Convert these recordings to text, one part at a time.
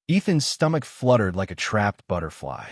Ethan's stomach fluttered like a trapped butterfly.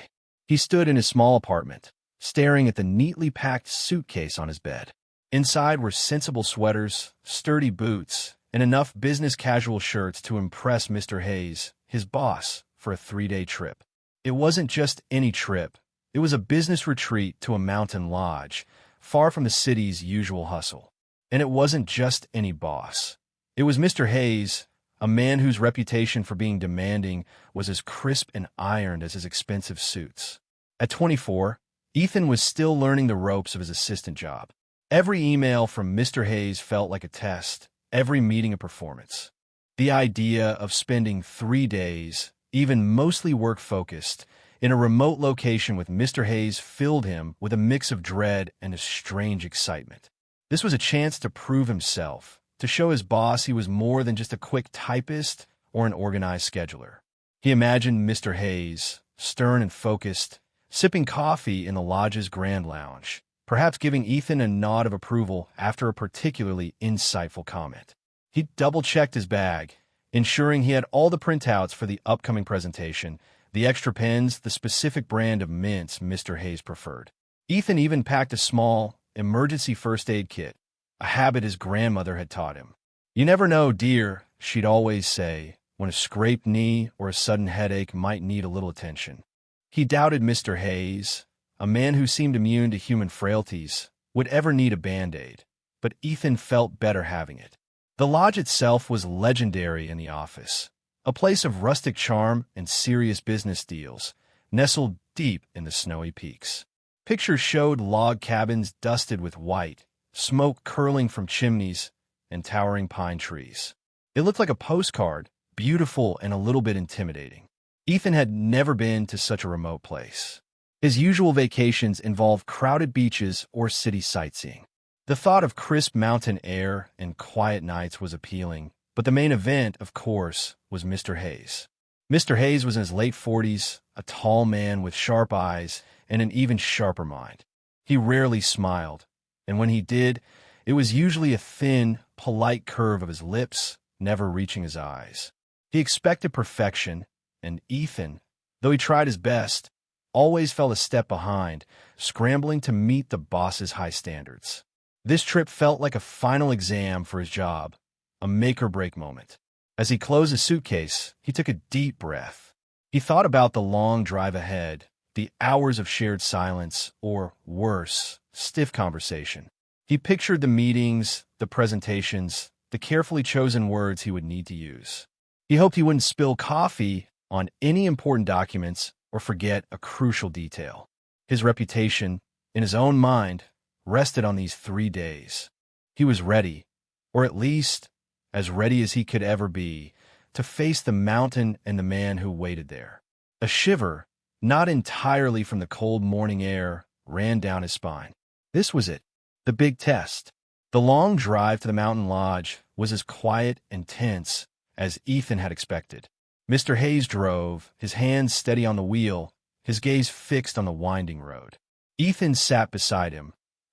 He stood in his small apartment, staring at the neatly packed suitcase on his bed. Inside were sensible sweaters, sturdy boots, and enough business casual shirts to impress Mr. Hayes, his boss, for a 3-day trip. It wasn't just any trip. It was a business retreat to a mountain lodge, far from the city's usual hustle. And it wasn't just any boss. It was Mr. Hayes, a man whose reputation for being demanding was as crisp and ironed as his expensive suits. At 24, Ethan was still learning the ropes of his assistant job. Every email from Mr. Hayes felt like a test, every meeting a performance. The idea of spending 3 days, even mostly work-focused, in a remote location with Mr. Hayes filled him with a mix of dread and a strange excitement. This was a chance to prove himself, to show his boss he was more than just a quick typist or an organized scheduler. He imagined Mr. Hayes, stern and focused, sipping coffee in the lodge's grand lounge, perhaps giving Ethan a nod of approval after a particularly insightful comment. He double-checked his bag, ensuring he had all the printouts for the upcoming presentation, the extra pens, the specific brand of mints Mr. Hayes preferred. Ethan even packed a small, emergency first aid kit, a habit his grandmother had taught him. "You never know, dear," she'd always say, when a scraped knee or a sudden headache might need a little attention. He doubted Mr. Hayes, a man who seemed immune to human frailties, would ever need a Band-Aid, but Ethan felt better having it. The lodge itself was legendary in the office, a place of rustic charm and serious business deals, nestled deep in the snowy peaks. Pictures showed log cabins dusted with white, smoke curling from chimneys, and towering pine trees. It looked like a postcard, beautiful and a little bit intimidating. Ethan had never been to such a remote place. His usual vacations involved crowded beaches or city sightseeing. The thought of crisp mountain air and quiet nights was appealing, but the main event, of course, was Mr. Hayes. Mr. Hayes was in his late 40s, a tall man with sharp eyes and an even sharper mind. He rarely smiled, and when he did, it was usually a thin, polite curve of his lips, never reaching his eyes. He expected perfection, and Ethan, though he tried his best, always fell a step behind, scrambling to meet the boss's high standards. This trip felt like a final exam for his job, a make-or-break moment. As he closed his suitcase, he took a deep breath. He thought about the long drive ahead, the hours of shared silence, or worse, stiff conversation. He pictured the meetings, the presentations, the carefully chosen words he would need to use. He hoped he wouldn't spill coffee on any important documents or forget a crucial detail. His reputation, in his own mind, rested on these 3 days. He was ready, or at least as ready as he could ever be, to face the mountain and the man who waited there. A shiver, not entirely from the cold morning air, ran down his spine. This was it, the big test. The long drive to the mountain lodge was as quiet and tense as Ethan had expected. Mr. Hayes drove, his hands steady on the wheel, his gaze fixed on the winding road. Ethan sat beside him,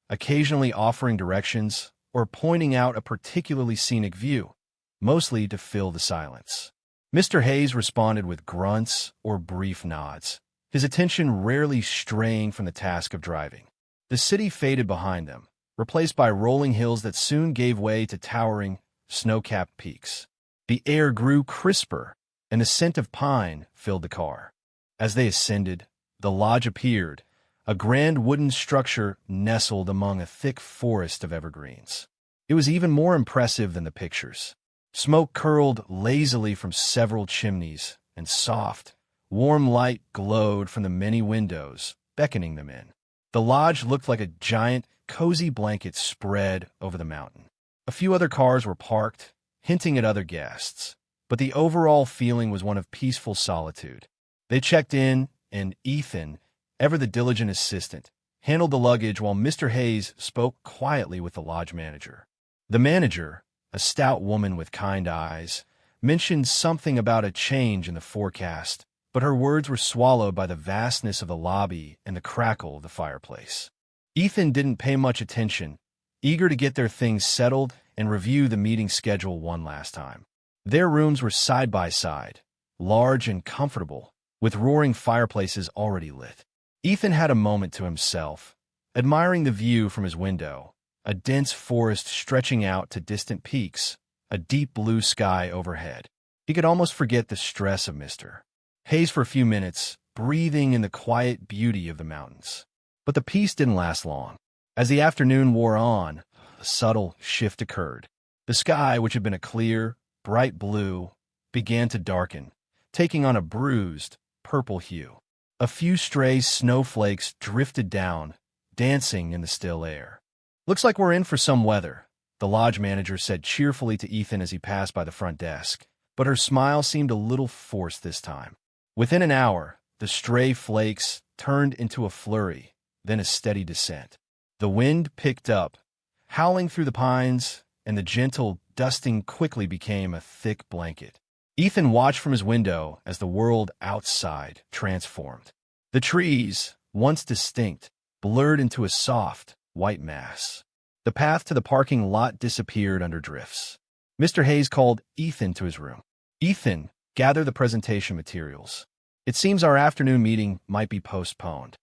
occasionally offering directions or pointing out a particularly scenic view, mostly to fill the silence. Mr. Hayes responded with grunts or brief nods, his attention rarely straying from the task of driving. The city faded behind them, replaced by rolling hills that soon gave way to towering, snow-capped peaks. The air grew crisper, and the scent of pine filled the car. As they ascended, the lodge appeared, a grand wooden structure nestled among a thick forest of evergreens. It was even more impressive than the pictures. Smoke curled lazily from several chimneys, and soft, warm light glowed from the many windows, beckoning them in. The lodge looked like a giant, cozy blanket spread over the mountain. A few other cars were parked, hinting at other guests, but the overall feeling was one of peaceful solitude. They checked in, and Ethan, ever the diligent assistant, handled the luggage while Mr. Hayes spoke quietly with the lodge manager. The manager, a stout woman with kind eyes, mentioned something about a change in the forecast, but her words were swallowed by the vastness of the lobby and the crackle of the fireplace. Ethan didn't pay much attention, eager to get their things settled and review the meeting schedule one last time. Their rooms were side by side, large and comfortable, with roaring fireplaces already lit. Ethan had a moment to himself, admiring the view from his window, a dense forest stretching out to distant peaks, a deep blue sky overhead. He could almost forget the stress of Mr. Hayes for a few minutes, breathing in the quiet beauty of the mountains. But the peace didn't last long. As the afternoon wore on, a subtle shift occurred. The sky, which had been a clear, bright blue, began to darken, taking on a bruised, purple hue. A few stray snowflakes drifted down, dancing in the still air. "Looks like we're in for some weather," the lodge manager said cheerfully to Ethan as he passed by the front desk, but her smile seemed a little forced this time. Within an hour, the stray flakes turned into a flurry, then a steady descent. The wind picked up, howling through the pines, and the gentle dusting quickly became a thick blanket. Ethan watched from his window as the world outside transformed. The trees, once distinct, blurred into a soft, white mass. The path to the parking lot disappeared under drifts. Mr. Hayes called Ethan to his room. "Ethan, gather the presentation materials. It seems our afternoon meeting might be postponed."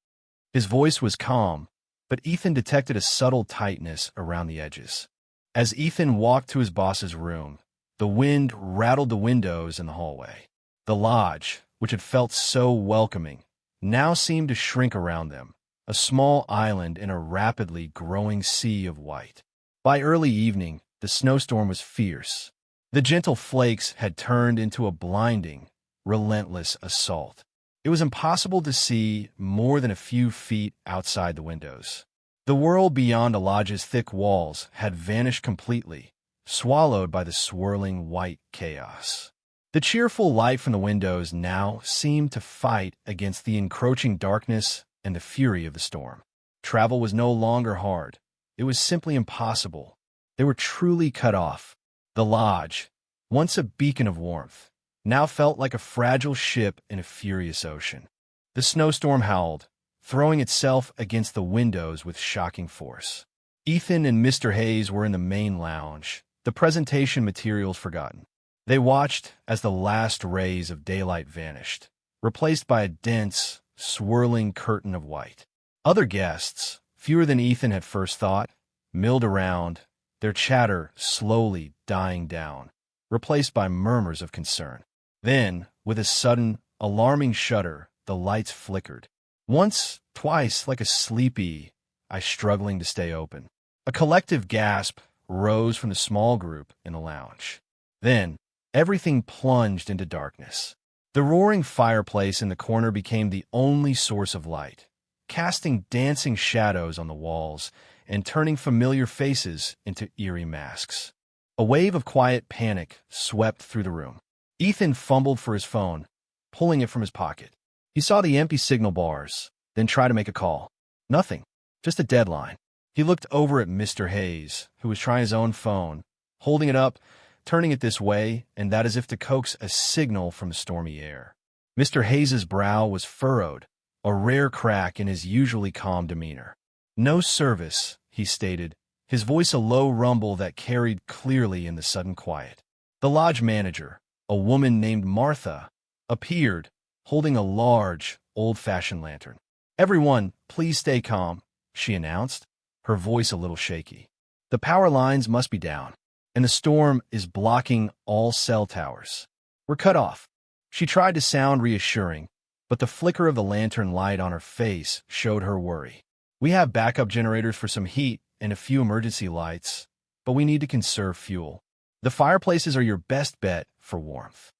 His voice was calm, but Ethan detected a subtle tightness around the edges. As Ethan walked to his boss's room, the wind rattled the windows in the hallway. The lodge, which had felt so welcoming, now seemed to shrink around them, a small island in a rapidly growing sea of white. By early evening, the snowstorm was fierce. The gentle flakes had turned into a blinding, relentless assault. It was impossible to see more than a few feet outside the windows. The world beyond the lodge's thick walls had vanished completely, swallowed by the swirling white chaos. The cheerful light from the windows now seemed to fight against the encroaching darkness and the fury of the storm. Travel was no longer hard. It was simply impossible. They were truly cut off. The lodge, once a beacon of warmth, now felt like a fragile ship in a furious ocean. The snowstorm howled, throwing itself against the windows with shocking force. Ethan and Mr. Hayes were in the main lounge, the presentation materials forgotten. They watched as the last rays of daylight vanished, replaced by a dense, swirling curtain of white. Other guests, fewer than Ethan had first thought, milled around, their chatter slowly dying down, replaced by murmurs of concern. Then, with a sudden, alarming shudder, the lights flickered. Once, twice, like a sleepy eye struggling to stay open. A collective gasp rose from the small group in the lounge. Then, everything plunged into darkness. The roaring fireplace in the corner became the only source of light, casting dancing shadows on the walls and turning familiar faces into eerie masks. A wave of quiet panic swept through the room. Ethan fumbled for his phone, pulling it from his pocket. He saw the empty signal bars, then tried to make a call. Nothing, just a deadline. He looked over at Mr. Hayes, who was trying his own phone, holding it up, turning it this way and that as if to coax a signal from the stormy air. Mr. Hayes's brow was furrowed, a rare crack in his usually calm demeanor. "No service," he stated, his voice a low rumble that carried clearly in the sudden quiet. The lodge manager, a woman named Martha, appeared, holding a large, old-fashioned lantern. "Everyone, please stay calm," she announced, her voice a little shaky. "The power lines must be down, and the storm is blocking all cell towers. We're cut off." She tried to sound reassuring, but the flicker of the lantern light on her face showed her worry. "We have backup generators for some heat and a few emergency lights, but we need to conserve fuel. The fireplaces are your best bet for warmth."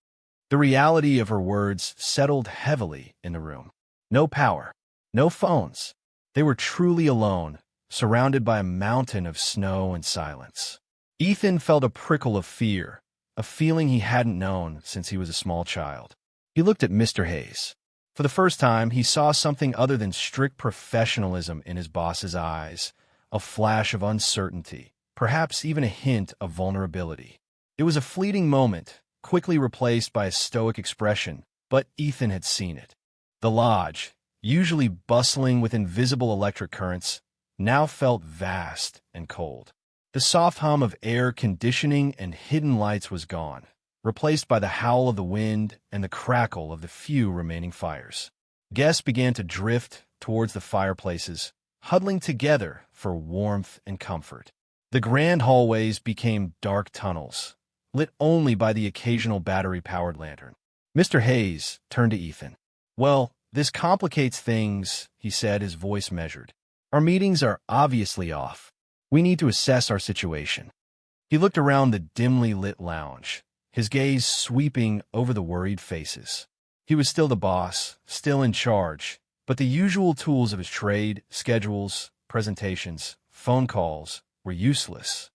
The reality of her words settled heavily in the room. No power, no phones. They were truly alone, surrounded by a mountain of snow and silence. Ethan felt a prickle of fear, a feeling he hadn't known since he was a small child. He looked at Mr. Hayes. For the first time, he saw something other than strict professionalism in his boss's eyes, a flash of uncertainty, perhaps even a hint of vulnerability. It was a fleeting moment, quickly replaced by a stoic expression, but Ethan had seen it. The lodge, usually bustling with invisible electric currents, now felt vast and cold. The soft hum of air conditioning and hidden lights was gone, replaced by the howl of the wind and the crackle of the few remaining fires. Guests began to drift towards the fireplaces, huddling together for warmth and comfort. The grand hallways became dark tunnels, lit only by the occasional battery-powered lantern. Mr. Hayes turned to Ethan. "Well, this complicates things," he said, his voice measured. "Our meetings are obviously off. We need to assess our situation." He looked around the dimly lit lounge, his gaze sweeping over the worried faces. He was still the boss, still in charge, but the usual tools of his trade, schedules, presentations, phone calls, were useless.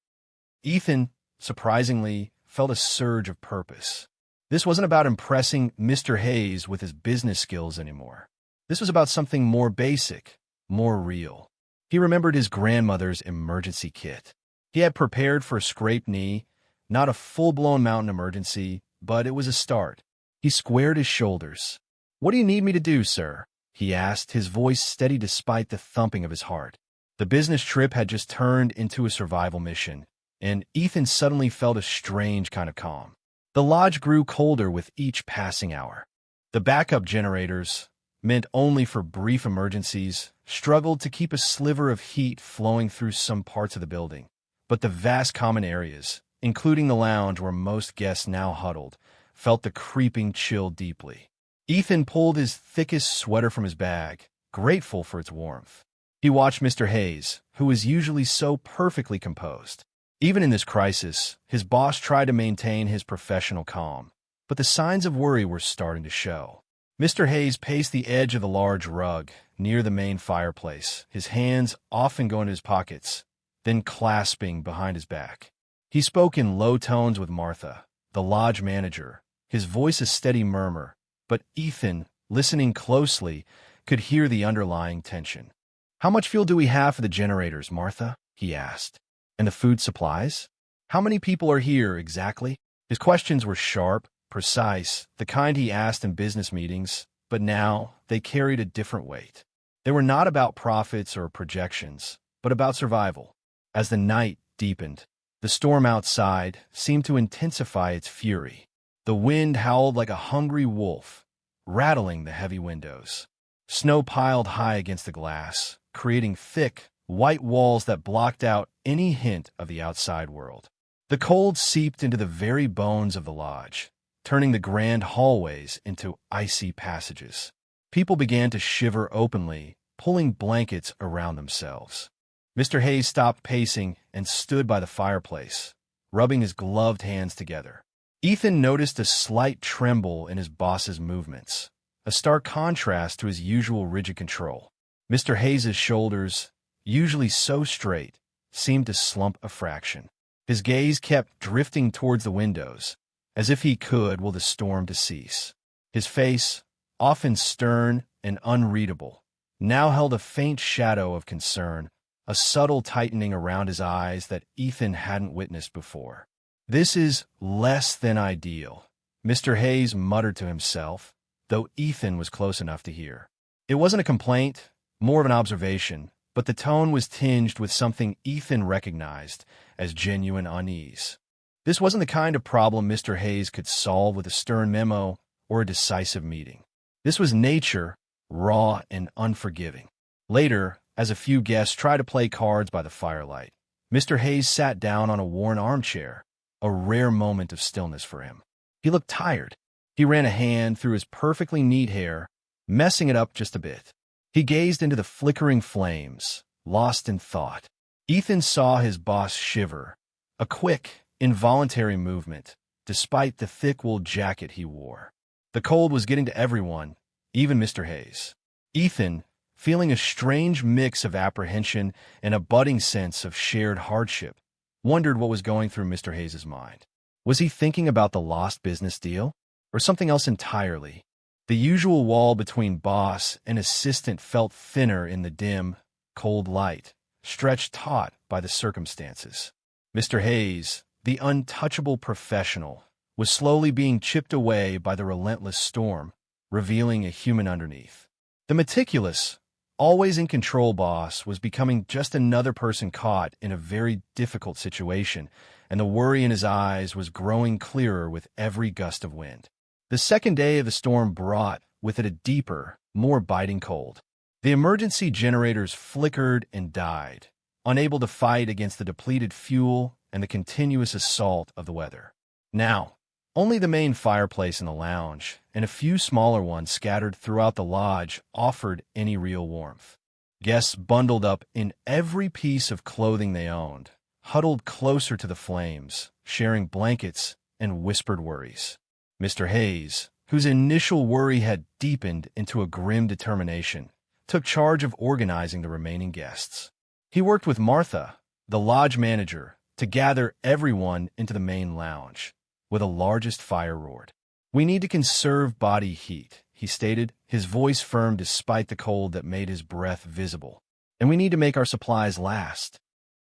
Ethan, surprisingly, felt a surge of purpose. This wasn't about impressing Mr. Hayes with his business skills anymore. This was about something more basic, more real. He remembered his grandmother's emergency kit. He had prepared for a scraped knee, not a full-blown mountain emergency, but it was a start. He squared his shoulders. "What do you need me to do, sir?" he asked, his voice steady despite the thumping of his heart. The business trip had just turned into a survival mission, and Ethan suddenly felt a strange kind of calm. The lodge grew colder with each passing hour. The backup generators, meant only for brief emergencies, struggled to keep a sliver of heat flowing through some parts of the building. But the vast common areas, including the lounge where most guests now huddled, felt the creeping chill deeply. Ethan pulled his thickest sweater from his bag, grateful for its warmth. He watched Mr. Hayes, who was usually so perfectly composed. Even in this crisis, his boss tried to maintain his professional calm, but the signs of worry were starting to show. Mr. Hayes paced the edge of the large rug near the main fireplace, his hands often going to his pockets, then clasping behind his back. He spoke in low tones with Martha, the lodge manager, his voice a steady murmur, but Ethan, listening closely, could hear the underlying tension. "How much fuel do we have for the generators, Martha?" he asked. "And the food supplies? How many people are here exactly?" His questions were sharp, precise, the kind he asked in business meetings, but now they carried a different weight. They were not about profits or projections, but about survival. As the night deepened, the storm outside seemed to intensify its fury. The wind howled like a hungry wolf, rattling the heavy windows. Snow piled high against the glass, creating thick, white walls that blocked out any hint of the outside world. The cold seeped into the very bones of the lodge, turning the grand hallways into icy passages. People began to shiver openly, pulling blankets around themselves. Mr. Hayes stopped pacing and stood by the fireplace, rubbing his gloved hands together. Ethan noticed a slight tremble in his boss's movements, a stark contrast to his usual rigid control. Mr. Hayes's shoulders, usually so straight, seemed to slump a fraction. His gaze kept drifting towards the windows, as if he could will the storm to cease. His face, often stern and unreadable, now held a faint shadow of concern, a subtle tightening around his eyes that Ethan hadn't witnessed before. "This is less than ideal," Mr. Hayes muttered to himself, though Ethan was close enough to hear. It wasn't a complaint, more of an observation, but the tone was tinged with something Ethan recognized as genuine unease. This wasn't the kind of problem Mr. Hayes could solve with a stern memo or a decisive meeting. This was nature, raw and unforgiving. Later, as a few guests tried to play cards by the firelight, Mr. Hayes sat down on a worn armchair, a rare moment of stillness for him. He looked tired. He ran a hand through his perfectly neat hair, messing it up just a bit. He gazed into the flickering flames, lost in thought. Ethan saw his boss shiver, a quick, involuntary movement, despite the thick wool jacket he wore. The cold was getting to everyone, even Mr. Hayes. Ethan, feeling a strange mix of apprehension and a budding sense of shared hardship, wondered what was going through Mr. Hayes's mind. Was he thinking about the lost business deal, or something else entirely? The usual wall between boss and assistant felt thinner in the dim, cold light, stretched taut by the circumstances. Mr. Hayes, the untouchable professional, was slowly being chipped away by the relentless storm, revealing a human underneath. The meticulous, always in control boss, was becoming just another person caught in a very difficult situation, and the worry in his eyes was growing clearer with every gust of wind. The second day of the storm brought with it a deeper, more biting cold. The emergency generators flickered and died, unable to fight against the depleted fuel and the continuous assault of the weather. Now, only the main fireplace in the lounge and a few smaller ones scattered throughout the lodge offered any real warmth. Guests bundled up in every piece of clothing they owned, huddled closer to the flames, sharing blankets and whispered worries. Mr. Hayes, whose initial worry had deepened into a grim determination, took charge of organizing the remaining guests. He worked with Martha, the lodge manager, to gather everyone into the main lounge, where the largest fire roared. "We need to conserve body heat," he stated, his voice firm despite the cold that made his breath visible. "And we need to make our supplies last."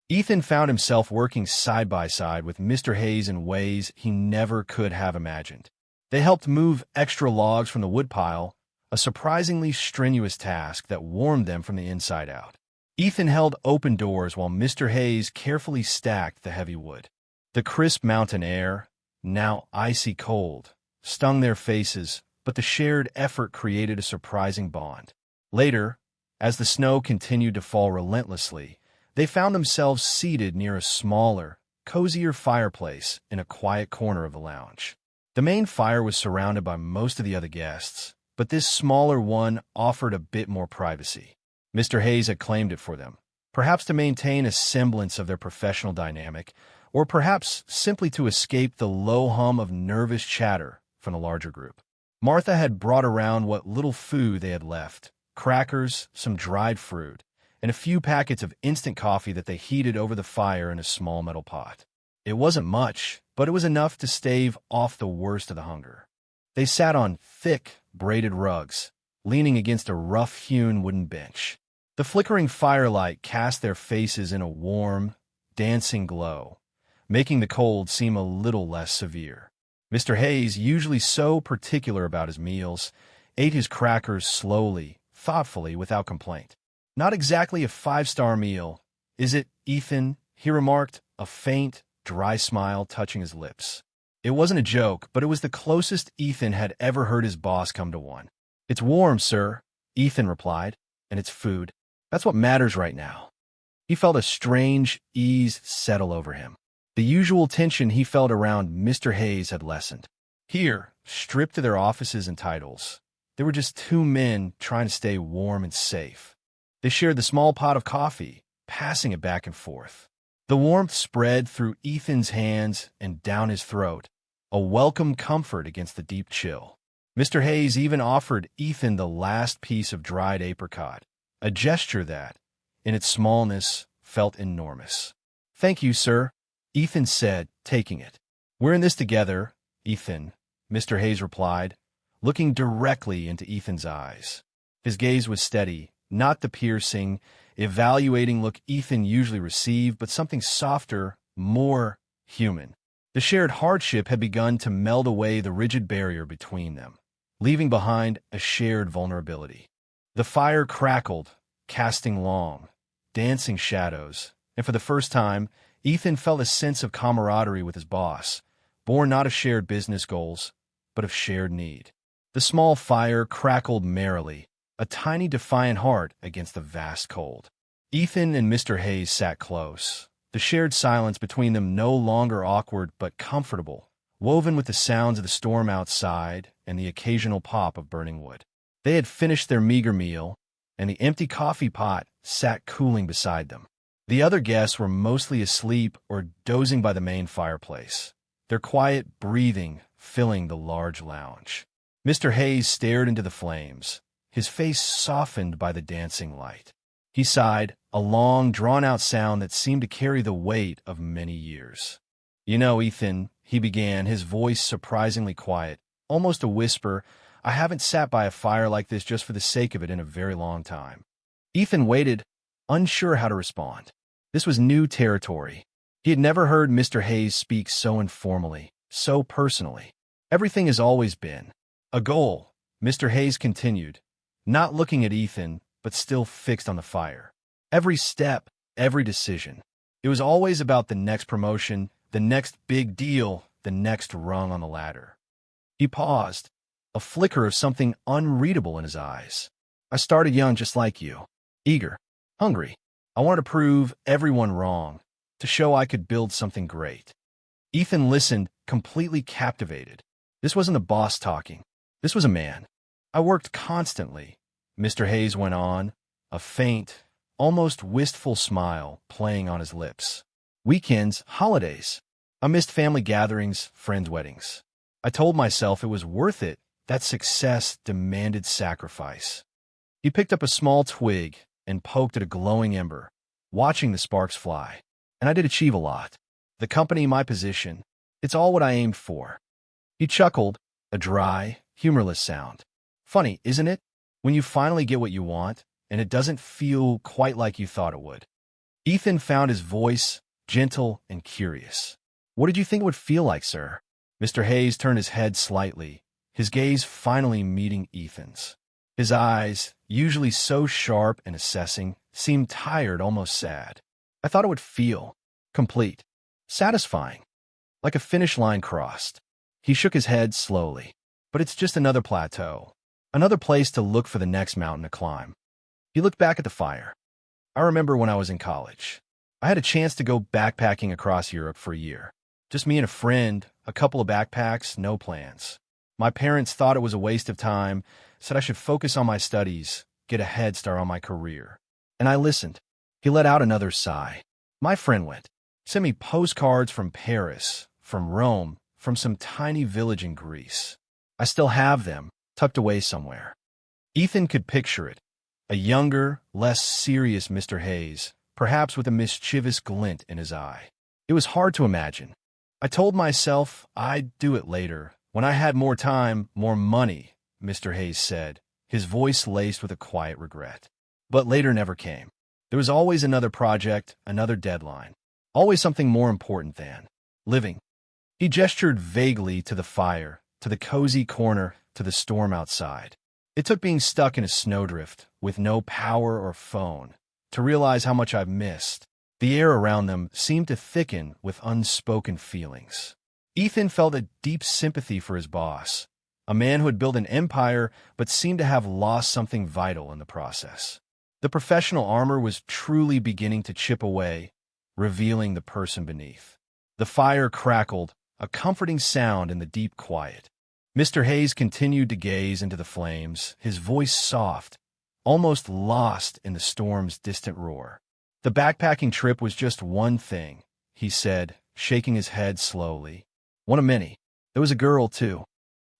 Ethan found himself working side by side with Mr. Hayes in ways he never could have imagined. They helped move extra logs from the woodpile, a surprisingly strenuous task that warmed them from the inside out. Ethan held open doors while Mr. Hayes carefully stacked the heavy wood. The crisp mountain air, now icy cold, stung their faces, but the shared effort created a surprising bond. Later, as the snow continued to fall relentlessly, they found themselves seated near a smaller, cozier fireplace in a quiet corner of the lounge. The main fire was surrounded by most of the other guests, but this smaller one offered a bit more privacy. Mr. Hayes had claimed it for them, perhaps to maintain a semblance of their professional dynamic, or perhaps simply to escape the low hum of nervous chatter from the larger group. Martha had brought around what little food they had left, crackers, some dried fruit, and a few packets of instant coffee that they heated over the fire in a small metal pot. It wasn't much, but it was enough to stave off the worst of the hunger. They sat on thick, braided rugs, leaning against a rough-hewn wooden bench. The flickering firelight cast their faces in a warm, dancing glow, making the cold seem a little less severe. Mr. Hayes, usually so particular about his meals, ate his crackers slowly, thoughtfully, without complaint. "Not exactly a five-star meal, is it, Ethan?" he remarked, a faint, dry smile touching his lips. It wasn't a joke, but it was the closest Ethan had ever heard his boss come to one. "It's warm, sir," Ethan replied, "and it's food. That's what matters right now." He felt a strange ease settle over him. The usual tension he felt around Mr. Hayes had lessened. Here, stripped to their offices and titles, there were just two men trying to stay warm and safe. They shared the small pot of coffee, passing it back and forth. The warmth spread through Ethan's hands and down his throat, a welcome comfort against the deep chill. Mr. Hayes even offered Ethan the last piece of dried apricot, a gesture that, in its smallness, felt enormous. "Thank you, sir," Ethan said, taking it. "We're in this together, Ethan," Mr. Hayes replied, looking directly into Ethan's eyes. His gaze was steady, not the piercing, evaluating look Ethan usually received, but something softer, more human. The shared hardship had begun to meld away the rigid barrier between them, leaving behind a shared vulnerability. The fire crackled, casting long, dancing shadows, and for the first time, Ethan felt a sense of camaraderie with his boss, born not of shared business goals, but of shared need. The small fire crackled merrily, a tiny defiant heart against the vast cold. Ethan and Mr. Hayes sat close, the shared silence between them no longer awkward but comfortable, woven with the sounds of the storm outside and the occasional pop of burning wood. They had finished their meager meal, and the empty coffee pot sat cooling beside them. The other guests were mostly asleep or dozing by the main fireplace, their quiet breathing filling the large lounge. Mr. Hayes stared into the flames, his face softened by the dancing light. He sighed, a long, drawn-out sound that seemed to carry the weight of many years. "You know, Ethan," he began, his voice surprisingly quiet, almost a whisper, "I haven't sat by a fire like this just for the sake of it in a very long time." Ethan waited, unsure how to respond. This was new territory. He had never heard Mr. Hayes speak so informally, so personally. "Everything has always been a goal," Mr. Hayes continued, not looking at Ethan, but still fixed on the fire. Every step, every decision. It was always about the next promotion, the next big deal, the next rung on the ladder. He paused, a flicker of something unreadable in his eyes. I started young just like you, eager, hungry. I wanted to prove everyone wrong, to show I could build something great. Ethan listened, completely captivated. This wasn't a boss talking. This was a man. I worked constantly, Mr. Hayes went on, a faint, almost wistful smile playing on his lips. Weekends, holidays. I missed family gatherings, friends' weddings. I told myself it was worth it, that success demanded sacrifice. He picked up a small twig and poked at a glowing ember, watching the sparks fly. And I did achieve a lot. The company, my position, it's all what I aimed for. He chuckled, a dry, humorless sound. Funny, isn't it? When you finally get what you want, and it doesn't feel quite like you thought it would. Ethan found his voice gentle and curious. What did you think it would feel like, sir? Mr. Hayes turned his head slightly, his gaze finally meeting Ethan's. His eyes, usually so sharp and assessing, seemed tired, almost sad. I thought it would feel complete, satisfying, like a finish line crossed. He shook his head slowly. But it's just another plateau, another place to look for the next mountain to climb. He looked back at the fire. I remember when I was in college. I had a chance to go backpacking across Europe for a year. Just me and a friend, a couple of backpacks, no plans. My parents thought it was a waste of time, said I should focus on my studies, get a head start on my career. And I listened. He let out another sigh. My friend went, sent me postcards from Paris, from Rome, from some tiny village in Greece. I still have them, tucked away somewhere. Ethan could picture it. A younger, less serious Mr. Hayes, perhaps with a mischievous glint in his eye. It was hard to imagine. I told myself I'd do it later, when I had more time, more money, Mr. Hayes said, his voice laced with a quiet regret. But later never came. There was always another project, another deadline. Always something more important than living. He gestured vaguely to the fire, to the cozy corner, to the storm outside. It took being stuck in a snowdrift, with no power or phone, to realize how much I've missed. The air around them seemed to thicken with unspoken feelings. Ethan felt a deep sympathy for his boss, a man who had built an empire but seemed to have lost something vital in the process. The professional armor was truly beginning to chip away, revealing the person beneath. The fire crackled, a comforting sound in the deep quiet. Mr. Hayes continued to gaze into the flames, his voice soft, almost lost in the storm's distant roar. The backpacking trip was just one thing, he said, shaking his head slowly. One of many. There was a girl, too.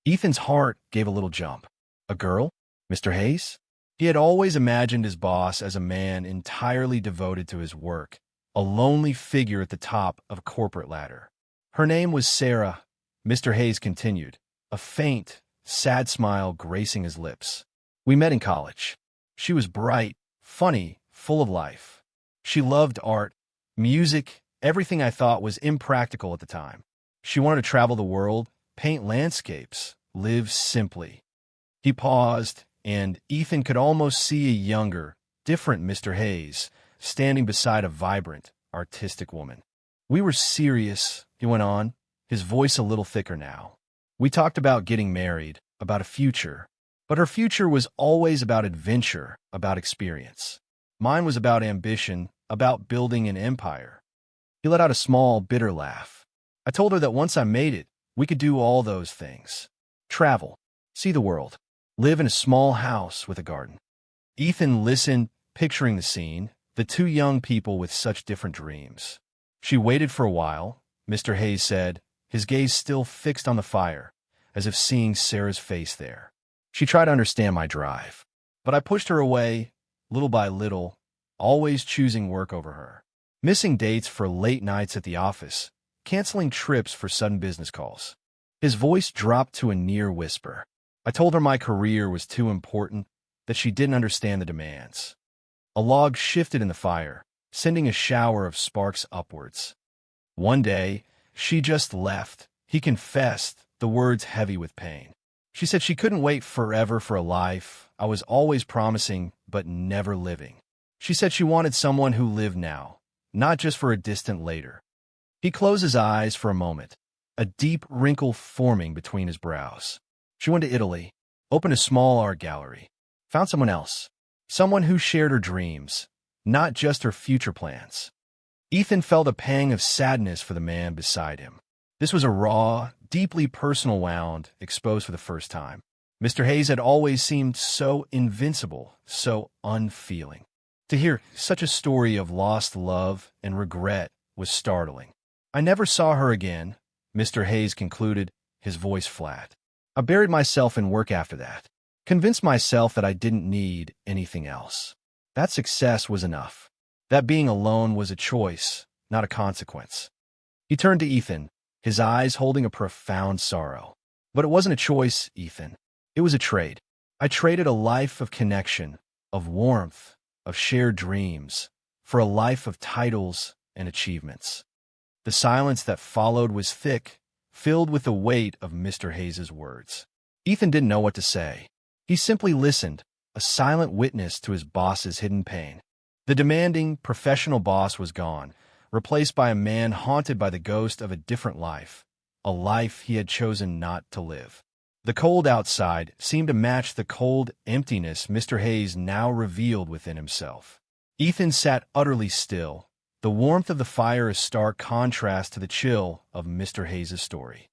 Ethan's heart gave a little jump. A girl? Mr. Hayes? He had always imagined his boss as a man entirely devoted to his work, a lonely figure at the top of a corporate ladder. Her name was Sarah, Mr. Hayes continued, a faint, sad smile gracing his lips. We met in college. She was bright, funny, full of life. She loved art, music, everything I thought was impractical at the time. She wanted to travel the world, paint landscapes, live simply. He paused, and Ethan could almost see a younger, different Mr. Hayes standing beside a vibrant, artistic woman. We were serious, he went on, his voice a little thicker now. We talked about getting married, about a future, but her future was always about adventure, about experience. Mine was about ambition, about building an empire. He let out a small, bitter laugh. I told her that once I made it, we could do all those things. Travel, see the world, live in a small house with a garden. Ethan listened, picturing the scene, the two young people with such different dreams. She waited for a while, Mr. Hayes said, his gaze still fixed on the fire, as if seeing Sarah's face there. She tried to understand my drive, but I pushed her away, little by little, always choosing work over her. Missing dates for late nights at the office, canceling trips for sudden business calls. His voice dropped to a near whisper. I told her my career was too important, that she didn't understand the demands. A log shifted in the fire, sending a shower of sparks upwards. One day, she just left, he confessed, the words heavy with pain. She said she couldn't wait forever for a life I was always promising but never living. She said she wanted someone who lived now, not just for a distant later. He closed his eyes for a moment, a deep wrinkle forming between his brows. She went to Italy, opened a small art gallery, found someone else, someone who shared her dreams, not just her future plans. Ethan felt a pang of sadness for the man beside him. This was a raw, deeply personal wound exposed for the first time. Mr. Hayes had always seemed so invincible, so unfeeling. To hear such a story of lost love and regret was startling. I never saw her again, Mr. Hayes concluded, his voice flat. I buried myself in work after that, convinced myself that I didn't need anything else. That success was enough. That being alone was a choice, not a consequence. He turned to Ethan, his eyes holding a profound sorrow. But it wasn't a choice, Ethan. It was a trade. I traded a life of connection, of warmth, of shared dreams, for a life of titles and achievements. The silence that followed was thick, filled with the weight of Mr. Hayes's words. Ethan didn't know what to say. He simply listened, a silent witness to his boss's hidden pain. The demanding, professional boss was gone, replaced by a man haunted by the ghost of a different life, a life he had chosen not to live. The cold outside seemed to match the cold emptiness Mr. Hayes now revealed within himself. Ethan sat utterly still, the warmth of the fire a stark contrast to the chill of Mr. Hayes's story.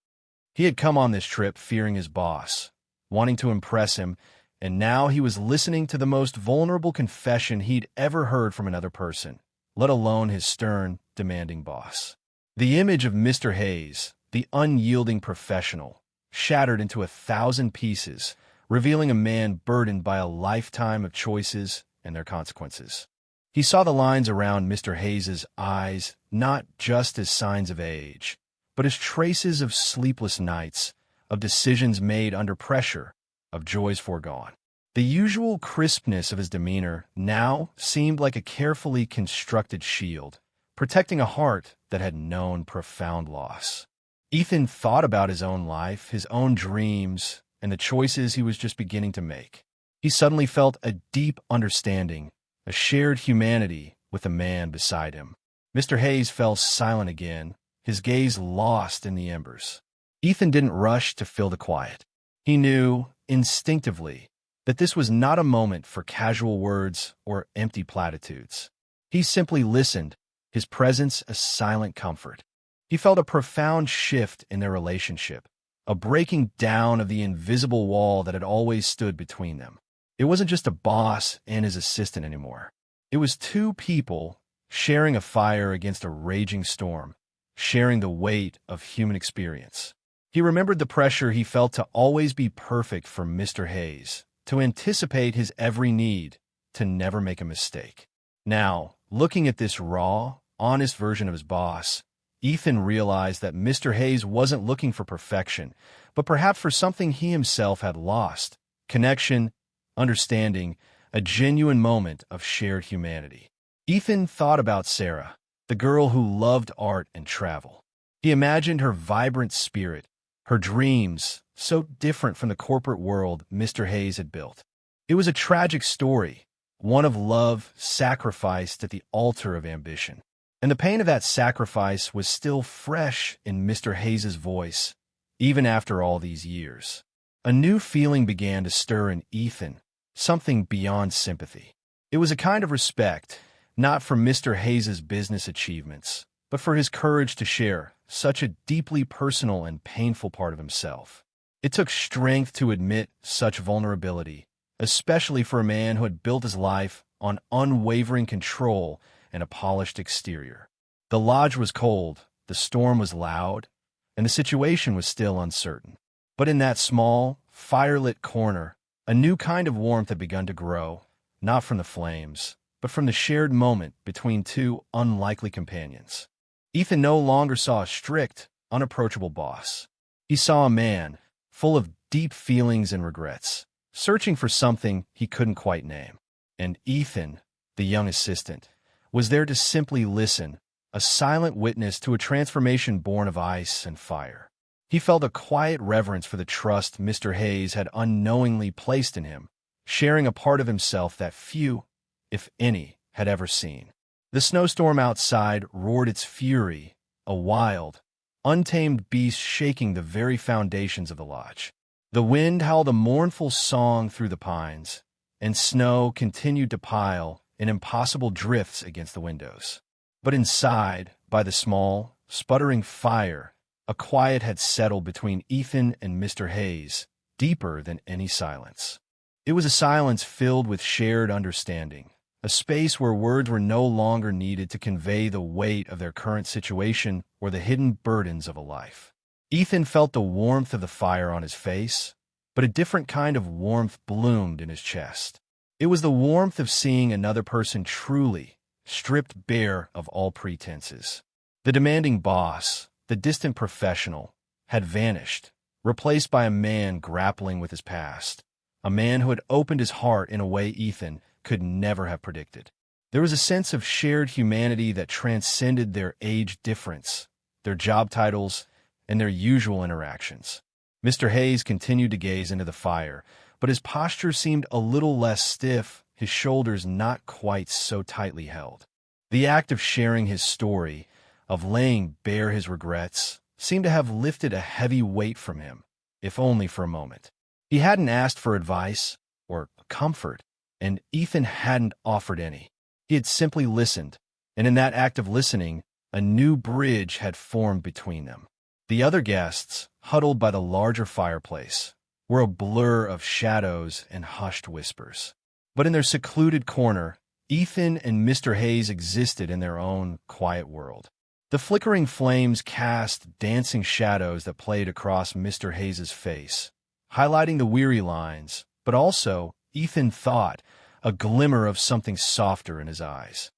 He had come on this trip fearing his boss, wanting to impress him, and now he was listening to the most vulnerable confession he'd ever heard from another person, let alone his stern, demanding boss. The image of Mr. Hayes, the unyielding professional, shattered into 1,000 pieces, revealing a man burdened by a lifetime of choices and their consequences. He saw the lines around Mr. Hayes's eyes not just as signs of age, but as traces of sleepless nights, of decisions made under pressure, of joys foregone. The usual crispness of his demeanor now seemed like a carefully constructed shield, protecting a heart that had known profound loss. Ethan thought about his own life, his own dreams, and the choices he was just beginning to make. He suddenly felt a deep understanding, a shared humanity with the man beside him. Mr. Hayes fell silent again, his gaze lost in the embers. Ethan didn't rush to fill the quiet. He knew, instinctively, that this was not a moment for casual words or empty platitudes. He simply listened, his presence a silent comfort. He felt a profound shift in their relationship, a breaking down of the invisible wall that had always stood between them. It wasn't just a boss and his assistant anymore. It was two people sharing a fire against a raging storm, sharing the weight of human experience. He remembered the pressure he felt to always be perfect for Mr. Hayes, to anticipate his every need, to never make a mistake. Now, looking at this raw, honest version of his boss, Ethan realized that Mr. Hayes wasn't looking for perfection, but perhaps for something he himself had lost: connection, understanding, a genuine moment of shared humanity. Ethan thought about Sarah, the girl who loved art and travel. He imagined her vibrant spirit, her dreams, so different from the corporate world Mr. Hayes had built. It was a tragic story, one of love sacrificed at the altar of ambition. And the pain of that sacrifice was still fresh in Mr. Hayes's voice, even after all these years. A new feeling began to stir in Ethan, something beyond sympathy. It was a kind of respect, not for Mr. Hayes's business achievements, but for his courage to share such a deeply personal and painful part of himself. It took strength to admit such vulnerability, especially for a man who had built his life on unwavering control and a polished exterior. The lodge was cold, the storm was loud, and the situation was still uncertain. But in that small, firelit corner, a new kind of warmth had begun to grow, not from the flames, but from the shared moment between two unlikely companions. Ethan no longer saw a strict, unapproachable boss. He saw a man, full of deep feelings and regrets, searching for something he couldn't quite name. And Ethan, the young assistant, was there to simply listen, a silent witness to a transformation born of ice and fire. He felt a quiet reverence for the trust Mr. Hayes had unknowingly placed in him, sharing a part of himself that few, if any, had ever seen. The snowstorm outside roared its fury, a wild, untamed beast shaking the very foundations of the lodge. The wind howled a mournful song through the pines, and snow continued to pile in impossible drifts against the windows. But inside, by the small, sputtering fire, a quiet had settled between Ethan and Mr. Hayes, deeper than any silence. It was a silence filled with shared understanding, a space where words were no longer needed to convey the weight of their current situation or the hidden burdens of a life. Ethan felt the warmth of the fire on his face, but a different kind of warmth bloomed in his chest. It was the warmth of seeing another person truly, stripped bare of all pretenses. The demanding boss, the distant professional, had vanished, replaced by a man grappling with his past, a man who had opened his heart in a way Ethan could never have predicted. There was a sense of shared humanity that transcended their age difference, their job titles, and their usual interactions. Mr. Hayes continued to gaze into the fire, but his posture seemed a little less stiff, his shoulders not quite so tightly held. The act of sharing his story, of laying bare his regrets, seemed to have lifted a heavy weight from him, if only for a moment. He hadn't asked for advice or comfort, and Ethan hadn't offered any. He had simply listened, and in that act of listening, a new bridge had formed between them. The other guests, huddled by the larger fireplace, were a blur of shadows and hushed whispers. But in their secluded corner, Ethan and Mr. Hayes existed in their own quiet world. The flickering flames cast dancing shadows that played across Mr. Hayes's face, highlighting the weary lines, but also, Ethan thought, a glimmer of something softer in his eyes.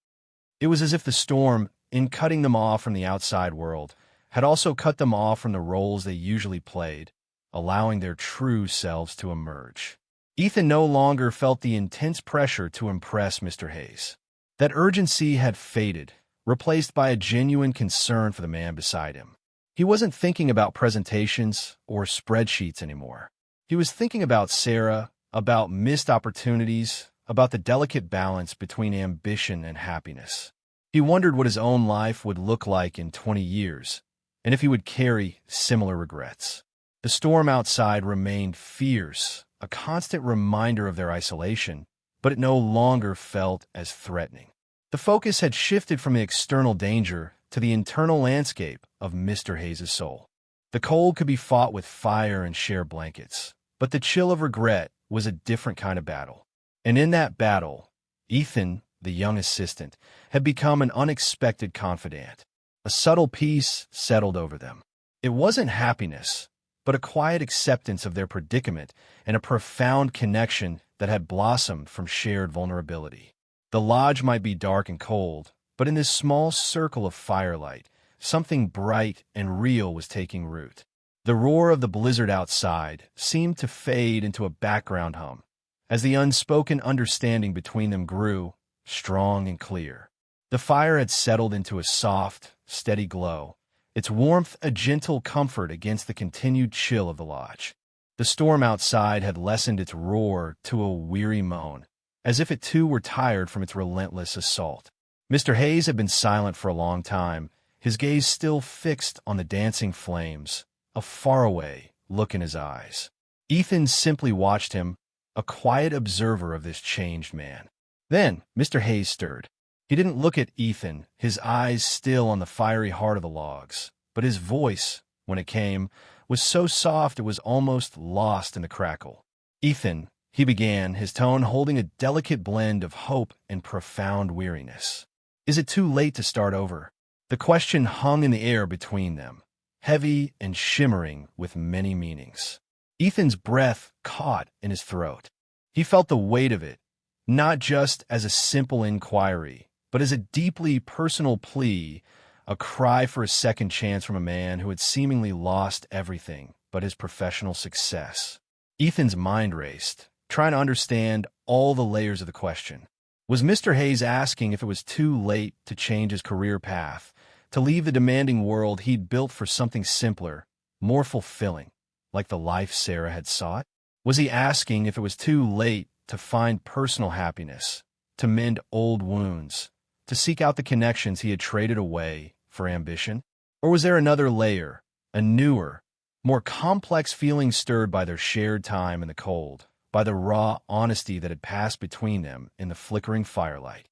It was as if the storm, in cutting them off from the outside world, had also cut them off from the roles they usually played, allowing their true selves to emerge. Ethan no longer felt the intense pressure to impress Mr. Hayes. That urgency had faded, replaced by a genuine concern for the man beside him. He wasn't thinking about presentations or spreadsheets anymore. He was thinking about Sarah, about missed opportunities, about the delicate balance between ambition and happiness. He wondered what his own life would look like in 20 years, and if he would carry similar regrets. The storm outside remained fierce, a constant reminder of their isolation, but it no longer felt as threatening. The focus had shifted from the external danger to the internal landscape of Mr. Hayes' soul. The cold could be fought with fire and shared blankets, but the chill of regret was a different kind of battle. And in that battle, Ethan, the young assistant, had become an unexpected confidant. A subtle peace settled over them. It wasn't happiness, but a quiet acceptance of their predicament and a profound connection that had blossomed from shared vulnerability. The lodge might be dark and cold, but in this small circle of firelight, something bright and real was taking root. The roar of the blizzard outside seemed to fade into a background hum, as the unspoken understanding between them grew, strong and clear. The fire had settled into a soft, steady glow, its warmth a gentle comfort against the continued chill of the lodge. The storm outside had lessened its roar to a weary moan, as if it too were tired from its relentless assault. Mr. Hayes had been silent for a long time, his gaze still fixed on the dancing flames, a faraway look in his eyes. Ethan simply watched him, a quiet observer of this changed man. Then Mr. Hayes stirred. He didn't look at Ethan, his eyes still on the fiery heart of the logs, but his voice, when it came, was so soft it was almost lost in the crackle. "Ethan," he began, his tone holding a delicate blend of hope and profound weariness. "Is it too late to start over?" The question hung in the air between them, heavy and shimmering with many meanings. Ethan's breath caught in his throat. He felt the weight of it, not just as a simple inquiry, but as a deeply personal plea, a cry for a second chance from a man who had seemingly lost everything but his professional success. Ethan's mind raced, trying to understand all the layers of the question. Was Mr. Hayes asking if it was too late to change his career path, to leave the demanding world he'd built for something simpler, more fulfilling, like the life Sarah had sought? Was he asking if it was too late to find personal happiness, to mend old wounds, to seek out the connections he had traded away for ambition? Or was there another layer, a newer, more complex feeling stirred by their shared time in the cold, by the raw honesty that had passed between them in the flickering firelight?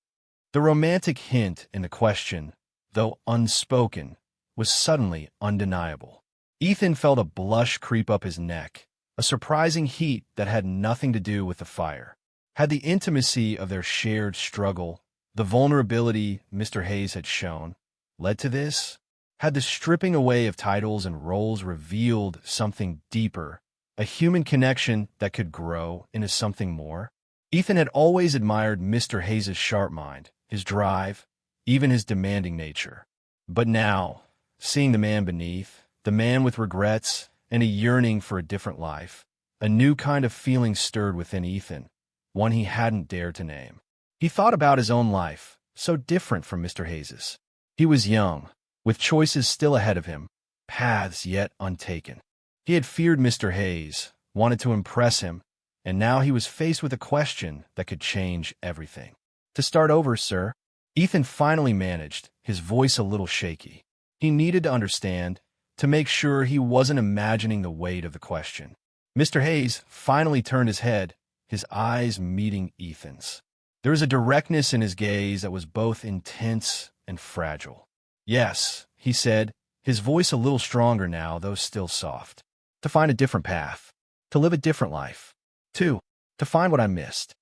The romantic hint in the question, though unspoken, was suddenly undeniable. Ethan felt a blush creep up his neck, a surprising heat that had nothing to do with the fire. Had the intimacy of their shared struggle, the vulnerability Mr. Hayes had shown, led to this? Had the stripping away of titles and roles revealed something deeper, a human connection that could grow into something more? Ethan had always admired Mr. Hayes' sharp mind, his drive, even his demanding nature. But now, seeing the man beneath, the man with regrets and a yearning for a different life, a new kind of feeling stirred within Ethan, one he hadn't dared to name. He thought about his own life, so different from Mr. Hayes's. He was young, with choices still ahead of him, paths yet untaken. He had feared Mr. Hayes, wanted to impress him, and now he was faced with a question that could change everything. "To start over, sir," Ethan finally managed, his voice a little shaky. He needed to understand, to make sure he wasn't imagining the weight of the question. Mr. Hayes finally turned his head, his eyes meeting Ethan's. There was a directness in his gaze that was both intense and fragile. "Yes," he said, his voice a little stronger now, though still soft. "To find a different path. To live a different life. To find what I missed."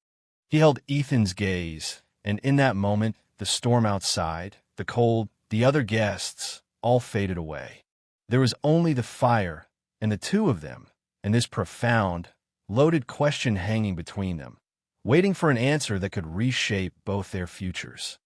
He held Ethan's gaze, and in that moment, the storm outside, the cold, the other guests, all faded away. There was only the fire, and the two of them, and this profound, loaded question hanging between them, waiting for an answer that could reshape both their futures.